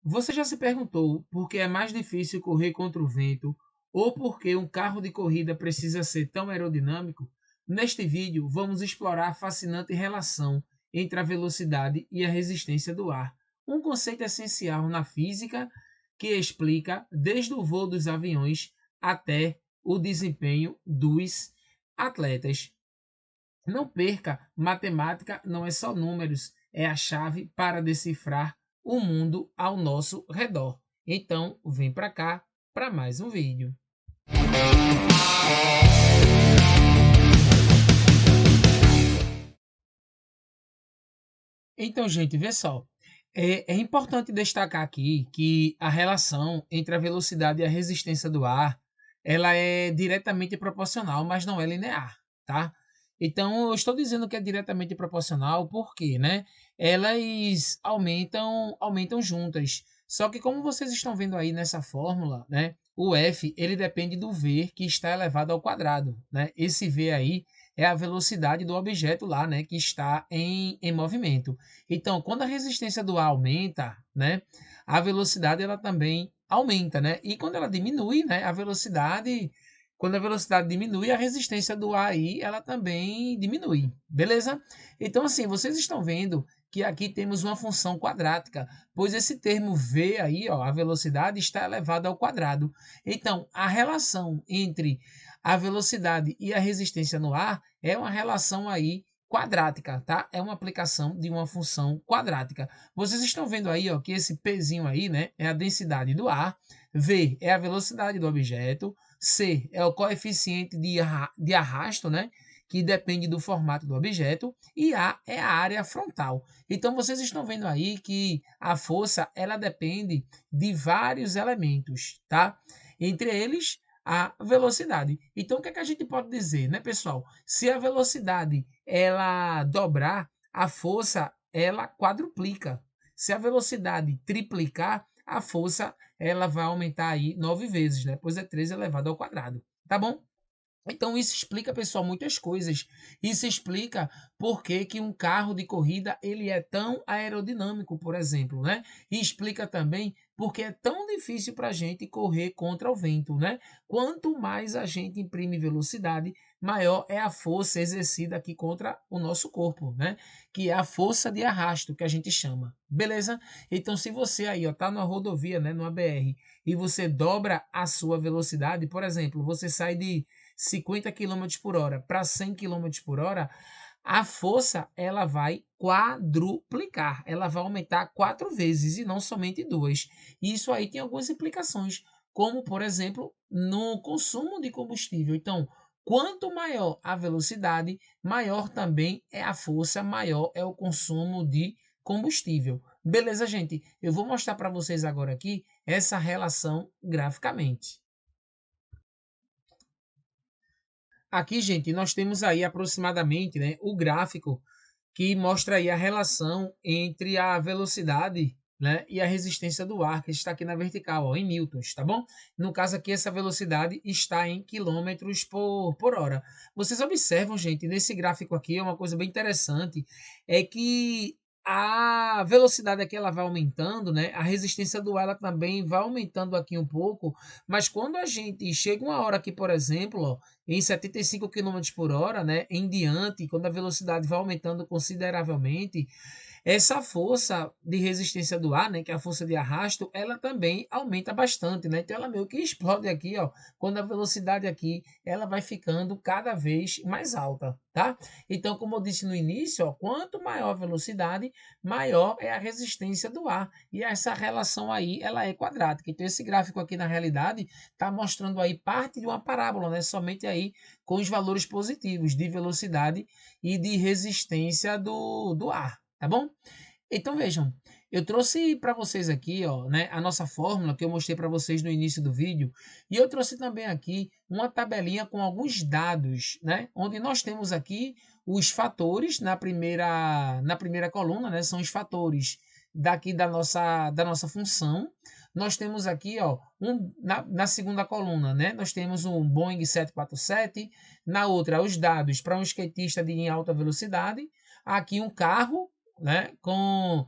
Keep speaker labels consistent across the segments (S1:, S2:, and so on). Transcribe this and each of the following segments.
S1: Você já se perguntou por que é mais difícil correr contra o vento ou por que um carro de corrida precisa ser tão aerodinâmico? Neste vídeo, vamos explorar a fascinante relação entre a velocidade e a resistência do ar, um conceito essencial na física que explica desde o voo dos aviões até o desempenho dos atletas. Não perca, matemática não é só números, é a chave para decifrar o mundo ao nosso redor. Então, vem para cá para mais um vídeo. Então, gente, vê só. É importante destacar aqui que a relação entre a velocidade e a resistência do ar, ela é diretamente proporcional, mas não é linear, tá? Então, eu estou dizendo que é diretamente proporcional porque, né, elas aumentam juntas. Só que como vocês estão vendo aí nessa fórmula, né, o F, ele depende do V que está elevado ao quadrado, né? Esse V aí é a velocidade do objeto lá, né, que está em movimento. Então, quando a resistência do ar aumenta, né, a velocidade ela também aumenta, né? E quando ela diminui, né, quando a velocidade diminui, a resistência do ar aí ela também diminui, beleza? Então, assim, vocês estão vendo que aqui temos uma função quadrática, pois esse termo v aí, ó, a velocidade está elevada ao quadrado. Então, a relação entre a velocidade e a resistência no ar é uma relação aí quadrática, tá? É uma aplicação de uma função quadrática. Vocês estão vendo aí, ó, que esse Pzinho aí, né, é a densidade do ar, V é a velocidade do objeto, C é o coeficiente de arrasto, né, que depende do formato do objeto, e A é a área frontal. Então vocês estão vendo aí que a força ela depende de vários elementos, tá? Entre eles a velocidade. Então o que é que a gente pode dizer, né, pessoal? Se a velocidade ela dobrar, a força ela quadruplica. Se a velocidade triplicar, a força ela vai aumentar aí 9 vezes, né? Pois é 3 elevado ao quadrado, tá bom? Então isso explica, pessoal, muitas coisas. Isso explica por que, que um carro de corrida ele é tão aerodinâmico, por exemplo, né? E explica também por que é tão difícil para a gente correr contra o vento, né? Quanto mais a gente imprime velocidade, maior é a força exercida aqui contra o nosso corpo, né? Que é a força de arrasto que a gente chama. Beleza? Então, se você aí, ó, tá na rodovia, né, no ABR, e você dobra a sua velocidade, por exemplo, você sai de 50 km por hora para 100 km por hora, a força ela vai quadruplicar, ela vai aumentar 4 vezes e não somente duas. E isso aí tem algumas implicações, como por exemplo no consumo de combustível. Então, quanto maior a velocidade, maior também é a força, maior é o consumo de combustível. Beleza, gente? Eu vou mostrar para vocês agora aqui essa relação graficamente. Aqui, gente, nós temos aí aproximadamente, né, o gráfico que mostra aí a relação entre a velocidade, né, e a resistência do ar, que está aqui na vertical, ó, em newtons, tá bom? No caso aqui, essa velocidade está em quilômetros por hora. Vocês observam, gente, nesse gráfico aqui, é uma coisa bem interessante, é que a velocidade aqui ela vai aumentando, né? A resistência do ar ela também vai aumentando aqui um pouco, mas quando a gente chega uma hora aqui, por exemplo, ó, em 75 km por hora, né, em diante, quando a velocidade vai aumentando consideravelmente, essa força de resistência do ar, né, que é a força de arrasto, ela também aumenta bastante, né? Então ela meio que explode aqui, ó, quando a velocidade aqui ela vai ficando cada vez mais alta, tá? Então, como eu disse no início, ó, quanto maior a velocidade, maior é a resistência do ar. E essa relação aí, ela é quadrática. Então esse gráfico aqui na realidade está mostrando aí parte de uma parábola, né? Somente aí com os valores positivos de velocidade e de resistência do ar, tá bom? Então vejam, eu trouxe para vocês aqui, ó, né, a nossa fórmula que eu mostrei para vocês no início do vídeo, e eu trouxe também aqui uma tabelinha com alguns dados, né, onde nós temos aqui os fatores na primeira coluna, né, são os fatores daqui da nossa função. Nós temos aqui, ó, na segunda coluna, né, nós temos um Boeing 747, na outra os dados para um skatista em alta velocidade, aqui um carro, né, com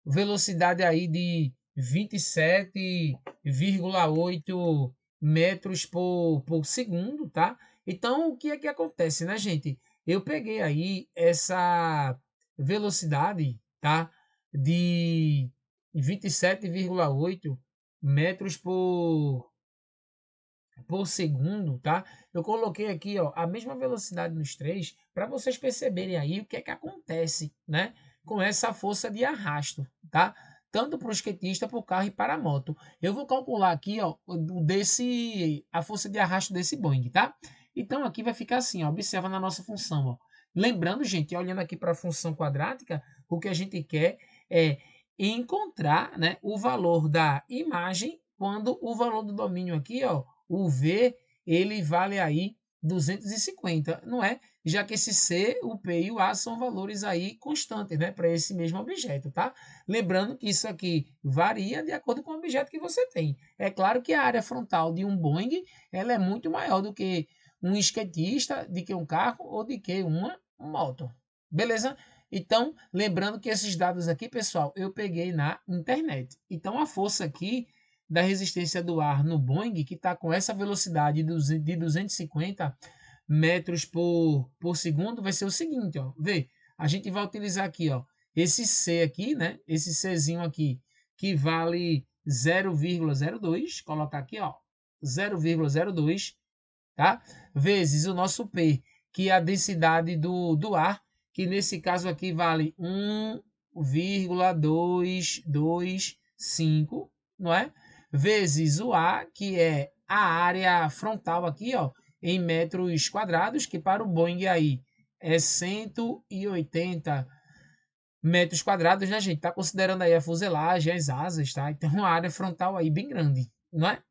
S1: velocidade aí de 27,8 metros por segundo, tá? Então, o que é que acontece, né, gente? Eu peguei aí essa velocidade, tá? De 27,8 metros por segundo, tá? Eu coloquei aqui, ó, a mesma velocidade nos três para vocês perceberem aí o que é que acontece, né? Com essa força de arrasto, tá? Tanto para o skatista, para o carro e para a moto. Eu vou calcular aqui, ó, a força de arrasto desse Boeing, tá? Então aqui vai ficar assim, ó, observa na nossa função, ó. Lembrando, gente, olhando aqui para a função quadrática, o que a gente quer é encontrar, né, o valor da imagem quando o valor do domínio aqui, ó, o V, ele vale aí 250, não é? Já que esse C, o P e o A são valores aí constantes, né, para esse mesmo objeto, tá? Lembrando que isso aqui varia de acordo com o objeto que você tem. É claro que a área frontal de um Boeing, ela é muito maior do que um skatista, de que um carro ou de que uma moto. Beleza? Então, lembrando que esses dados aqui, pessoal, eu peguei na internet. Então, a força aqui da resistência do ar no Boeing, que está com essa velocidade de 250 metros por segundo, vai ser o seguinte, ó. Vê, a gente vai utilizar aqui, ó, esse C aqui, né? Esse Czinho aqui, que vale 0,02, colocar aqui, ó, 0,02, tá? Vezes o nosso P, que é a densidade do ar, que nesse caso aqui vale 1,225, não é? Vezes o A, que é a área frontal aqui, ó, em metros quadrados, que para o Boeing aí é 180 metros quadrados, né, gente? Tá considerando aí a fuselagem, as asas, tá? Então, uma área frontal aí bem grande, não é?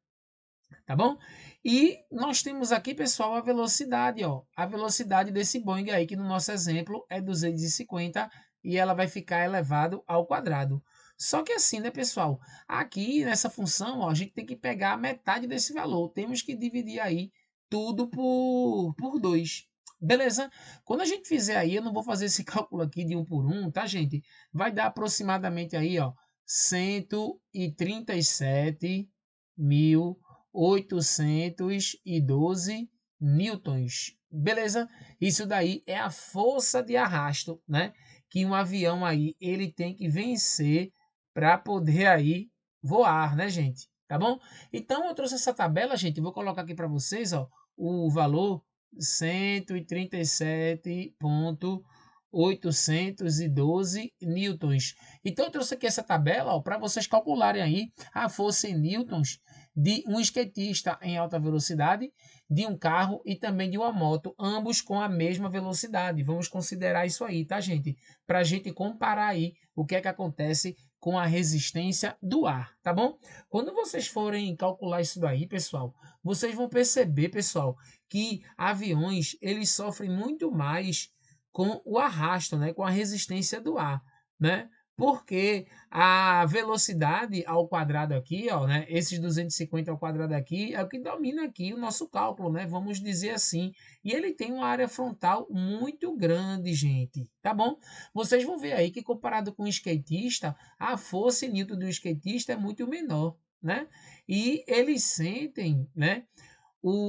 S1: Tá bom? E nós temos aqui, pessoal, a velocidade, ó. A velocidade desse Boeing aí, que no nosso exemplo é 250 e ela vai ficar elevado ao quadrado. Só que assim, né, pessoal? Aqui nessa função, ó, a gente tem que pegar a metade desse valor. Temos que dividir aí tudo por 2. Beleza? Quando a gente fizer aí, eu não vou fazer esse cálculo aqui de 1 por 1, tá, gente? Vai dar aproximadamente aí, ó, 137.812 newtons. Beleza? Isso daí é a força de arrasto, né? Que um avião aí ele tem que vencer para poder aí voar, né, gente? Tá bom? Então eu trouxe essa tabela, gente, vou colocar aqui para vocês, ó, o valor 137.812 newtons. Então eu trouxe aqui essa tabela para vocês calcularem aí a força em newtons de um skatista em alta velocidade, de um carro e também de uma moto, ambos com a mesma velocidade. Vamos considerar isso aí, tá, gente? Para a gente comparar aí o que é que acontece com a resistência do ar, tá bom? Quando vocês forem calcular isso daí, pessoal, vocês vão perceber, pessoal, que aviões eles sofrem muito mais com o arrasto, né? Com a resistência do ar, né? Porque a velocidade ao quadrado aqui, ó, né? Esses 250 ao quadrado aqui é o que domina aqui o nosso cálculo, né? Vamos dizer assim. E ele tem uma área frontal muito grande, gente. Tá bom? Vocês vão ver aí que comparado com o skatista, a força em newton do skatista é muito menor, né? E eles sentem, né?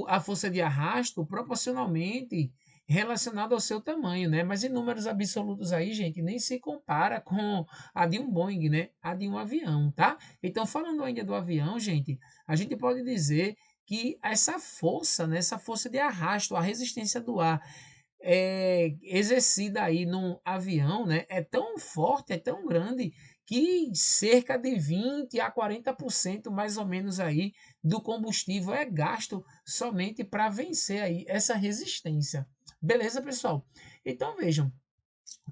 S1: A força de arrasto proporcionalmente relacionada ao seu tamanho, né? Mas em números absolutos aí, gente, nem se compara com a de um Boeing, né? A de um avião, tá? Então, falando ainda do avião, gente, a gente pode dizer que essa força, né? Essa força de arrasto, a resistência do ar exercida aí num avião, né? É tão forte, é tão grande que cerca de 20 a 40% mais ou menos aí do combustível é gasto somente para vencer aí essa resistência. Beleza, pessoal? Então vejam,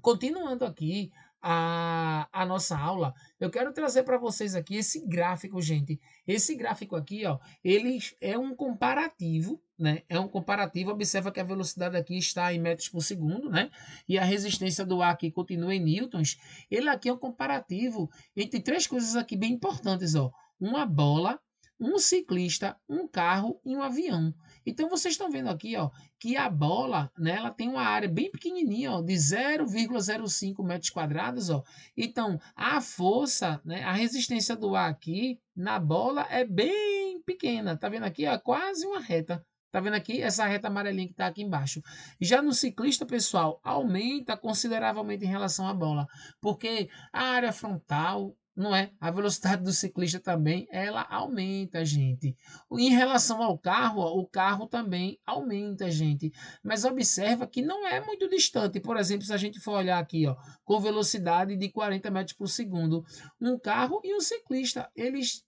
S1: continuando aqui a nossa aula, eu quero trazer para vocês aqui esse gráfico, gente. Esse gráfico aqui, ó, ele é um comparativo, né? É um comparativo. Observa que a velocidade aqui está em metros por segundo, né? E a resistência do ar aqui continua em newtons. Ele aqui é um comparativo entre três coisas aqui bem importantes, ó. Uma bola, um ciclista, um carro e um avião. Então vocês estão vendo aqui, ó, que a bola, né, ela tem uma área bem pequenininha, ó, de 0,05 metros quadrados, ó. Então a força, né, a resistência do ar aqui na bola é bem pequena. Tá vendo aqui, ó, quase uma reta. Tá vendo aqui essa reta amarelinha que está aqui embaixo? Já no ciclista, pessoal, aumenta consideravelmente em relação à bola, porque a área frontal, não é? A velocidade do ciclista também, ela aumenta, gente. Em relação ao carro, ó, o carro também aumenta, gente. Mas observa que não é muito distante. Por exemplo, se a gente for olhar aqui, ó, com velocidade de 40 metros por segundo, um carro e um ciclista, eles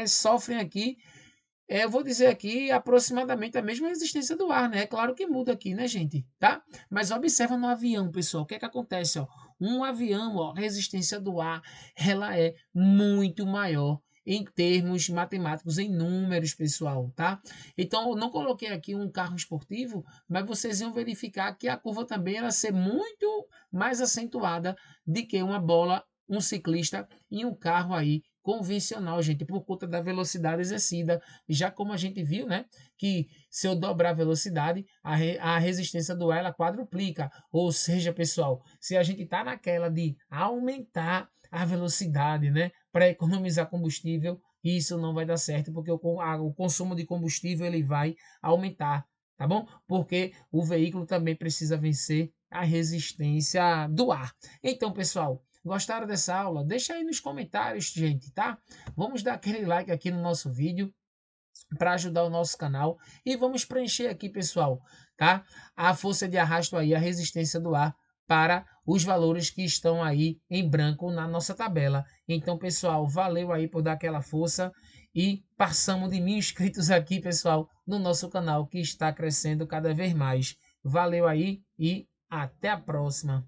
S1: sofrem aqui, eu vou dizer aqui aproximadamente a mesma resistência do ar, né? É claro que muda aqui, né, gente? Tá? Mas observa no avião, pessoal. O que é que acontece, ó? Um avião, ó, a resistência do ar, ela é muito maior em termos matemáticos, em números, pessoal, tá? Então, eu não coloquei aqui um carro esportivo, mas vocês iam verificar que a curva também ela ser muito mais acentuada do que uma bola, um ciclista e um carro aí convencional, gente, por conta da velocidade exercida. Já como a gente viu, né, que se eu dobrar a velocidade, a resistência do ar ela quadruplica. Ou seja, pessoal, se a gente está naquela de aumentar a velocidade, né, para economizar combustível, isso não vai dar certo, porque o consumo de combustível ele vai aumentar, tá bom? Porque o veículo também precisa vencer a resistência do ar. Então, pessoal, gostaram dessa aula? Deixa aí nos comentários, gente, tá? Vamos dar aquele like aqui no nosso vídeo para ajudar o nosso canal e vamos preencher aqui, pessoal, tá? A força de arrasto aí, a resistência do ar para os valores que estão aí em branco na nossa tabela. Então, pessoal, valeu aí por dar aquela força e passamos de 1.000 inscritos aqui, pessoal, no nosso canal que está crescendo cada vez mais. Valeu aí e até a próxima.